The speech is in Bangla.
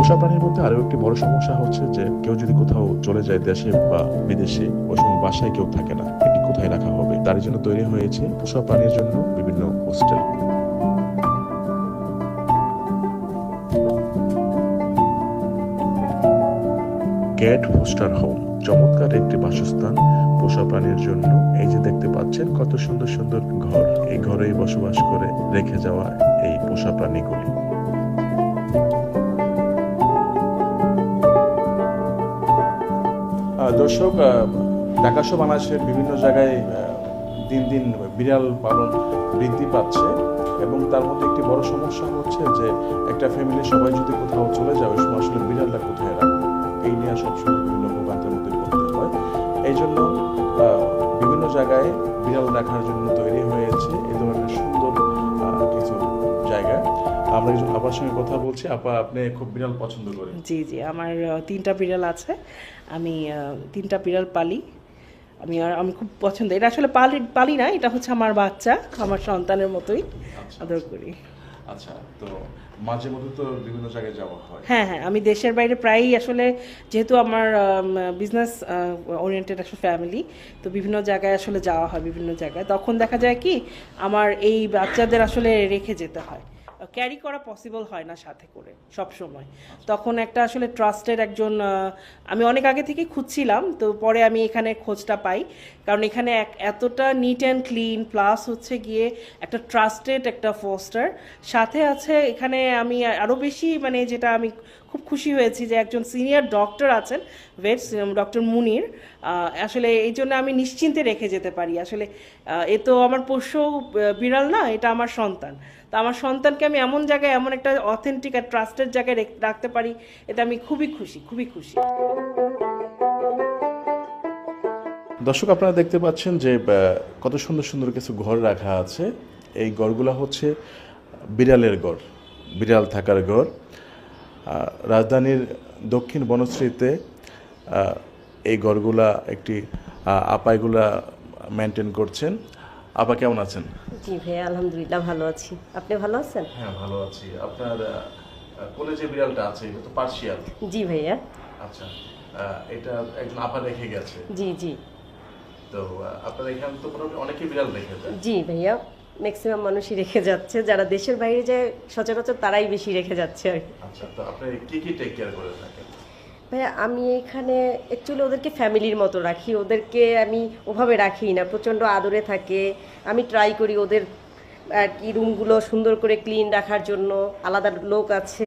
পোষা প্রাণীর মধ্যে আরও একটি বড় সমস্যা হচ্ছে যে কেউ যদি কোথাও চলে যায় দেশে বা বিদেশে, ওই সময় বাসায় কেউ থাকে না, এটি কোথায় রাখা হবে? তার জন্য তৈরি হয়েছে পোষা প্রাণীর জন্য বিভিন্ন হোস্টেল। ক্যাট ফস্টার হোম চমৎকার একটি বাসস্থান পোষা প্রাণীর জন্য। এই যে দেখতে পাচ্ছেন কত সুন্দর সুন্দর ঘর, এই ঘরেই বসবাস করে রেখে যাওয়া এই পোষা প্রাণীগুলি। দর্শক, ঢাকা সহ বাংলাদেশের বিভিন্ন জায়গায় দিন দিন বিড়াল পালন বৃদ্ধি পাচ্ছে, এবং তার মধ্যে একটি বড় সমস্যা হচ্ছে যে একটা ফ্যামিলির সবাই যদি কোথাও চলে যায়, ওই সময় আসলে বিড়ালটা কোথায় রাখবে, এই নিয়ে সবসময় বিভিন্ন ভোগান্তির মধ্যে পড়তে হয়। এই জন্য বিভিন্ন জায়গায় বিড়াল রাখার জন্য তৈরি হয়েছে এই ধরনের সুন্দর কিছু জায়গা। আমরা একজন আপার সঙ্গে কথা বলছি। আপা, আপনি খুব বিড়াল পছন্দ করেন? জি জি, আমার 3টা বিড়াল আছে। আমি 3টা বিড়াল পালি। আমি খুব পছন্দ। এটা আসলে পালি পালি না, এটা হচ্ছে আমার বাচ্চা, আমার সন্তানের মতোই আদর করি। আচ্ছা, তো মাঝে মধ্যে তো বিভিন্ন জায়গায় যাওয়া হয়। হ্যাঁ হ্যাঁ, আমি দেশের বাইরে প্রায়ই আসলে, যেহেতু আমার বিজনেস ওরিয়েন্টেড একটা ফ্যামিলি, তো বিভিন্ন জায়গায় আসলে যাওয়া হয়, বিভিন্ন জায়গায়। তখন দেখা যায় কি আমার এই বাচ্চাদের আসলে রেখে যেতে হয়, ক্যারি করা পসিবল হয় না সাথে করে সব সময়। তখন একটা আসলে ট্রাস্টেড একজন, আমি অনেক আগে থেকে খুঁজছিলাম, তো পরে আমি এখানে খোঁজটা পাই, কারণ এখানে এতটা নিট অ্যান্ড ক্লিন, প্লাস হচ্ছে গিয়ে একটা ট্রাস্টেড একটা ফস্টার সাথে আছে। এখানে আমি আরও বেশি মানে যেটা আমি খুব খুশি হয়েছি যে একজন সিনিয়র ডক্টর আছেন, ভেটস ডক্টর মুনির। আসলে এই জন্য আমি নিশ্চিন্তে রেখে যেতে পারি। আসলে এ তো আমার পোষ্য বিড়াল না, এটা আমার সন্তান। তো আমার সন্তানকে আমি এমন জায়গায়, এমন একটা অথেন্টিক আর ট্রাস্টেড জায়গায় রাখতে পারি, এতে আমি খুবই খুশি, খুবই খুশি। দর্শক, আপনারা দেখতে পাচ্ছেন যে কত সুন্দর সুন্দর কিছু ঘর রাখা আছে। এই ঘরগুলো হচ্ছে বিড়ালের ঘর, বিড়াল থাকার ঘর। রাজধানীর দক্ষিণ বনশ্রীতে এই ঘরগুলা একটি আপাইগুলা মেনটেন করছেন। আপা, কেমন আছেন? জি ভাইয়া, আলহামদুলিল্লাহ ভালো আছি। আপনি ভালো আছেন? হ্যাঁ, ভালো আছি। আপনার কোলে যে বিড়ালটা আছে এটা তো পার্সিয়াল। জি ভাইয়া। আচ্ছা, এটা একজন আপা রেখে গেছে। জি জি। তো আপনার এখানে তো অনেকেই বিড়াল রেখে যায়। জি ভাইয়া, ম্যাক্সিমাম মানুষই রেখে যাচ্ছে, যারা দেশের বাইরে যায় সচরাচর তারাই বেশি রেখে যাচ্ছে আর কি। আচ্ছা, তো আপনি কি কি টেক কেয়ার করে থাকেন? ভাইয়া, আমি এখানে অ্যাকচুয়ালি ওদেরকে ফ্যামিলির মতো রাখি। ওদেরকে আমি ওভাবে রাখি না, প্রচণ্ড আদরে থাকে। আমি ট্রাই করি ওদের আর কি রুমগুলো সুন্দর করে ক্লিন রাখার জন্য, আলাদা লোক আছে।